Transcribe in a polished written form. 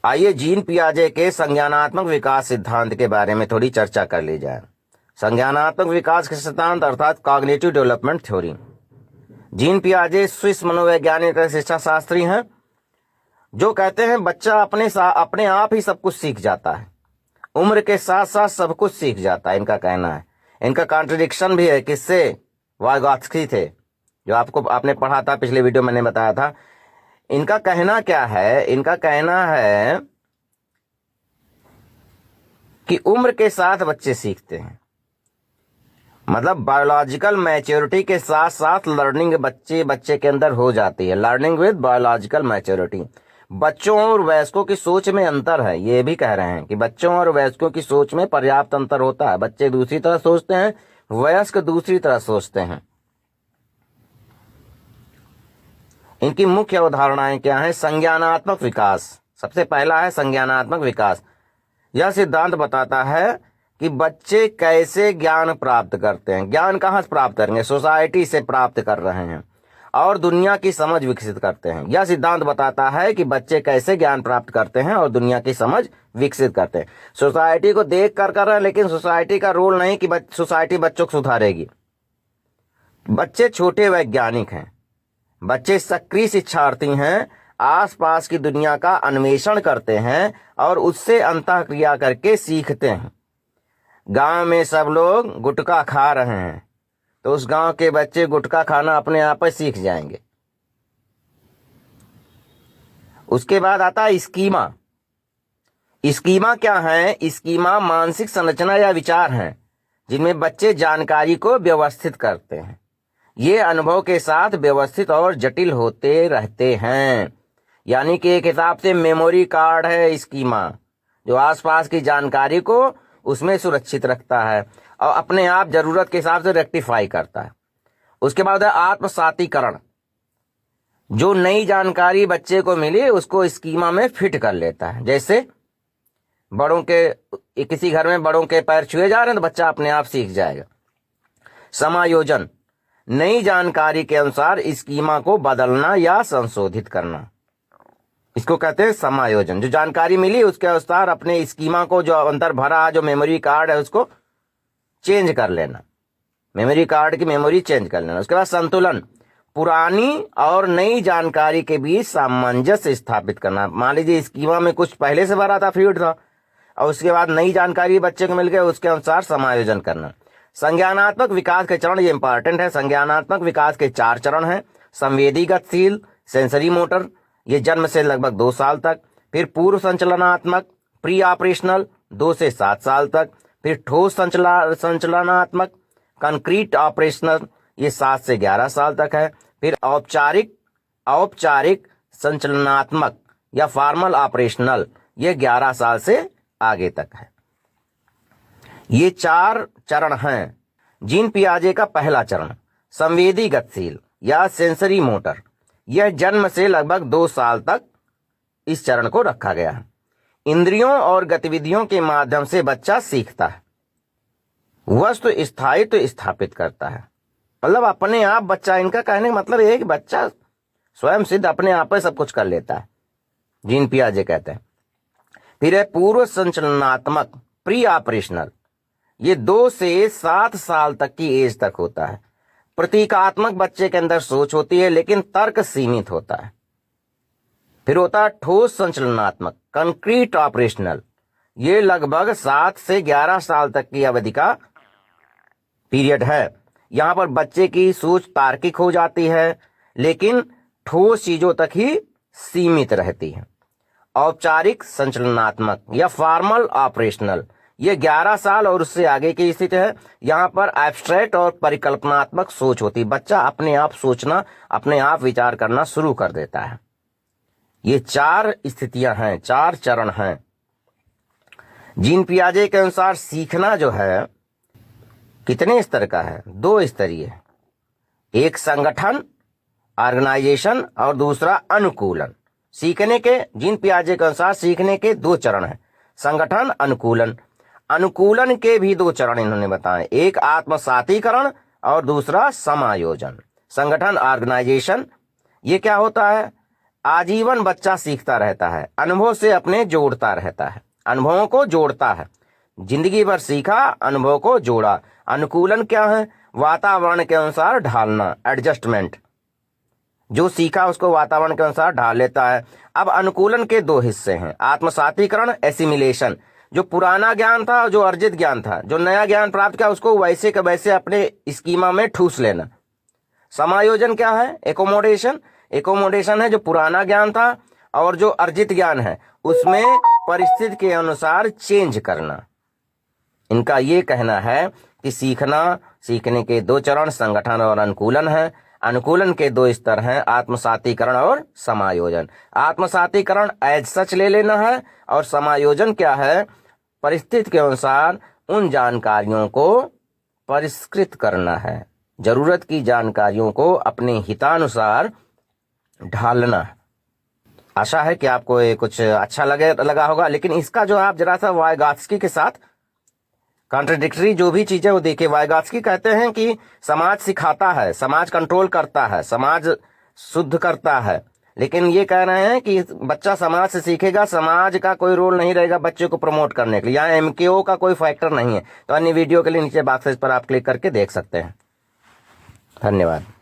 आइए जीन पियाजे के संज्ञानात्मक विकास सिद्धांत के बारे में थोड़ी चर्चा कर ली जाए। संज्ञानात्मक विकास के सिद्धांत अर्थात कॉग्निटिव डेवलपमेंट थ्योरी। जीन पियाजे स्विस मनोवैज्ञानिक शिक्षा शास्त्री हैं जो कहते हैं बच्चा अपने आप ही सब कुछ सीख जाता है, उम्र के साथ साथ सब कुछ सीख जाता है, इनका कहना है। इनका कॉन्ट्रडिक्शन भी है, किससे? वाइगॉत्स्की थे, जो आपने पढ़ा था पिछले वीडियो मैंने बताया था। इनका कहना क्या है? इनका कहना है कि उम्र के साथ बच्चे सीखते हैं, मतलब बायोलॉजिकल मैच्योरिटी के साथ साथ लर्निंग बच्चे के अंदर हो जाती है। Learning with biological maturity. बच्चों और वयस्कों की सोच में अंतर है, ये भी कह रहे हैं कि बच्चों और वयस्कों की सोच में पर्याप्त अंतर होता है। बच्चे दूसरी तरह सोचते हैं, वयस्क दूसरी तरह सोचते हैं। इनकी मुख्य अवधारणाएं क्या हैं? संज्ञानात्मक विकास, सबसे पहला है संज्ञानात्मक विकास। यह सिद्धांत बताता है कि बच्चे कैसे ज्ञान प्राप्त करते हैं। ज्ञान कहाँ से प्राप्त करेंगे? सोसाइटी से प्राप्त कर रहे हैं और दुनिया की समझ विकसित करते हैं। यह सिद्धांत बताता है कि बच्चे कैसे ज्ञान प्राप्त करते हैं और दुनिया की समझ विकसित करते हैं। सोसाइटी को देख कर रहे हैं, लेकिन सोसाइटी का रोल नहीं कि सोसाइटी बच्चों को सुधारेगी। बच्चे छोटे वैज्ञानिक हैं, बच्चे सक्रिय शिक्षार्थी हैं, आसपास की दुनिया का अन्वेषण करते हैं और उससे अंतःक्रिया करके सीखते हैं। गांव में सब लोग गुटखा खा रहे हैं तो उस गांव के बच्चे गुटखा खाना अपने आप ही सीख जाएंगे। उसके बाद आता है स्कीमा। स्कीमा क्या है? स्कीमा मानसिक संरचना या विचार हैं जिनमें बच्चे जानकारी को व्यवस्थित करते हैं। ये अनुभव के साथ व्यवस्थित और जटिल होते रहते हैं। यानी कि एक हिसाब से मेमोरी कार्ड है स्कीमा, जो आसपास की जानकारी को उसमें सुरक्षित रखता है और अपने आप जरूरत के हिसाब से रेक्टिफाई करता है। उसके बाद है आत्मसातीकरण। जो नई जानकारी बच्चे को मिली उसको स्कीमा में फिट कर लेता है। जैसे किसी घर में बड़ों के पैर छुए जा रहे हैं तो बच्चा अपने आप सीख जाएगा। समायोजन, नई जानकारी के अनुसार स्कीमा को बदलना या संशोधित करना, इसको कहते हैं समायोजन। जो जानकारी मिली उसके अनुसार अपने स्कीमा को, जो अंदर भरा जो मेमोरी कार्ड है, उसको चेंज कर लेना, मेमोरी कार्ड की मेमोरी चेंज कर लेना। उसके बाद संतुलन, पुरानी और नई जानकारी के बीच सामंजस्य स्थापित करना। मान लीजिए स्कीमा में कुछ पहले से भरा था, फ्लूइड था, और उसके बाद नई जानकारी बच्चे को मिल गई, उसके अनुसार समायोजन करना। संज्ञानात्मक विकास के चरण, ये इंपॉर्टेंट है। संज्ञानात्मक विकास के 4 चरण हैं। संवेदी गतिशील, सेंसरी मोटर, ये जन्म से लगभग 2 साल तक। फिर पूर्व संचलनात्मक, प्री ऑपरेशनल 2 से 7 साल तक। फिर ठोस संचलनात्मक, कंक्रीट ऑपरेशनल, ये 7 से 11 साल तक है। फिर औपचारिक संचलनात्मक या फॉर्मल ऑपरेशनल, ये 11 साल से आगे तक है। ये 4 चरण हैं। जीन पियाजे का पहला चरण संवेदी गतिशील या सेंसरी मोटर, यह जन्म से लगभग 2 साल तक इस चरण को रखा गया है। इंद्रियों और गतिविधियों के माध्यम से बच्चा सीखता है, वस्तु स्थायित्व स्थापित करता है, मतलब अपने आप बच्चा। इनका कहने का मतलब यह है कि बच्चा स्वयं सिद्ध अपने आप ही सब कुछ कर लेता है, जीन पियाजे कहते हैं। फिर है पूर्व संचलनात्मक, प्री ऑपरेशनल, ये 2 से 7 साल तक की एज तक होता है। प्रतीकात्मक बच्चे के अंदर सोच होती है लेकिन तर्क सीमित होता है। फिर होता है ठोस संचलनात्मक, कंक्रीट ऑपरेशनल, ये लगभग 7 से 11 साल तक की अवधि का पीरियड है। यहां पर बच्चे की सोच तार्किक हो जाती है लेकिन ठोस चीजों तक ही सीमित रहती है। औपचारिक संचलनात्मक या फॉर्मल ऑपरेशनल, ये 11 साल और उससे आगे की स्थिति है। यहां पर एब्स्ट्रैक्ट और परिकल्पनात्मक सोच होती है। बच्चा अपने आप सोचना, अपने आप विचार करना शुरू कर देता है। ये 4 स्थितियां हैं, 4 चरण हैं। जीन पियाजे के अनुसार सीखना जो है कितने स्तर का है? 2 स्तरीय है। एक संगठन, ऑर्गेनाइजेशन, और दूसरा अनुकूलन। सीखने के, जीन पियाजे के अनुसार सीखने के 2 चरण हैं, संगठन, अनुकूलन। अनुकूलन के भी 2 चरण इन्होंने बताए, एक आत्मसातीकरण और दूसरा समायोजन। संगठन, ऑर्गेनाइजेशन, ये क्या होता है? आजीवन बच्चा सीखता रहता है, अनुभव से अपने जोड़ता रहता है, अनुभवों को जोड़ता है। जिंदगी भर सीखा, अनुभव को जोड़ा। अनुकूलन क्या है? वातावरण के अनुसार ढालना, एडजस्टमेंट। जो सीखा उसको वातावरण के अनुसार ढाल लेता है। अब अनुकूलन के दो हिस्से हैं, आत्मसातीकरण, एसिमिलेशन। जो पुराना ज्ञान था, जो अर्जित ज्ञान था, जो नया ज्ञान प्राप्त किया उसको वैसे के वैसे अपने स्कीमा में ठूस लेना। समायोजन क्या है? एकोमोडेशन। एकोमोडेशन है जो पुराना ज्ञान था और जो अर्जित ज्ञान है उसमें परिस्थिति के अनुसार चेंज करना। इनका ये कहना है कि सीखने के दो चरण संगठन और अनुकूलन है। अनुकूलन के दो स्तर हैं, आत्मसातीकरण और समायोजन। आत्मसातीकरण एज सच ले लेना है और समायोजन क्या है? परिस्थिति के अनुसार उन जानकारियों को परिष्कृत करना है, जरूरत की जानकारियों को अपने हितानुसार ढालना। आशा है कि आपको ये कुछ अच्छा लगा होगा। लेकिन इसका जो आप जरा सा वाइगॉत्स्की के साथ कॉन्ट्रडिक्टरी जो भी चीजें वो देखिए। वाइगॉत्स्की कहते हैं कि समाज सिखाता है, समाज कंट्रोल करता है, समाज शुद्ध करता है। लेकिन ये कह रहे हैं कि बच्चा समाज से सीखेगा, समाज का कोई रोल नहीं रहेगा बच्चे को प्रमोट करने के लिए। यहाँ एमकेओ का कोई फैक्टर नहीं है। तो अन्य वीडियो के लिए नीचे बॉक्सेस पर आप क्लिक करके देख सकते हैं। धन्यवाद।